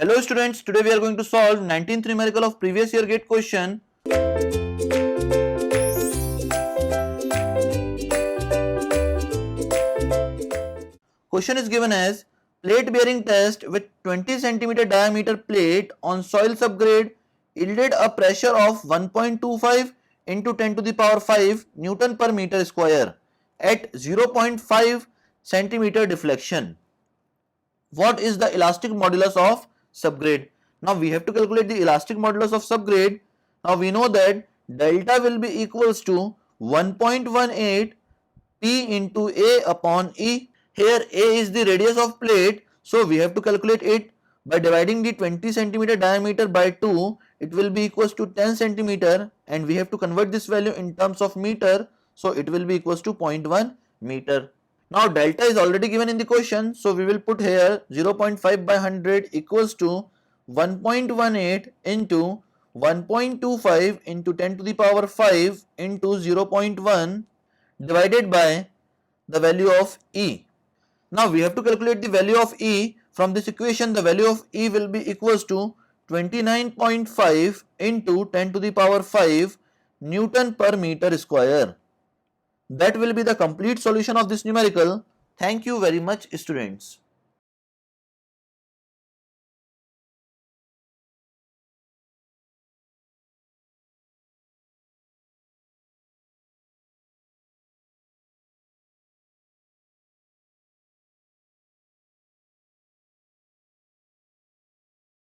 Hello students, today we are going to solve 19th numerical of previous year gate question. Question is given as plate bearing test with 20 cm diameter plate on soil subgrade yielded a pressure of 1.25 into 10 to the power 5 Newton per meter square at 0.5 centimeter deflection. What is the elastic modulus of subgrade? Now we have to calculate the elastic modulus of subgrade. Now we know that delta will be equals to 1.18 P into A upon E. Here A is the radius of plate, so we have to calculate it by dividing the 20 centimeter diameter by 2. It will be equals to 10 centimeter, and we have to convert this value in terms of meter, so it will be equals to 0.1 meter. Now delta is already given in the question, so we will put here 0.5 by 100 equals to 1.18 into 1.25 into 10 to the power 5 into 0.1 divided by the value of E. Now we have to calculate the value of E. From this equation, the value of E will be equals to 29.5 into 10 to the power 5 Newton per meter square. That will be the complete solution of this numerical. Thank you very much, students.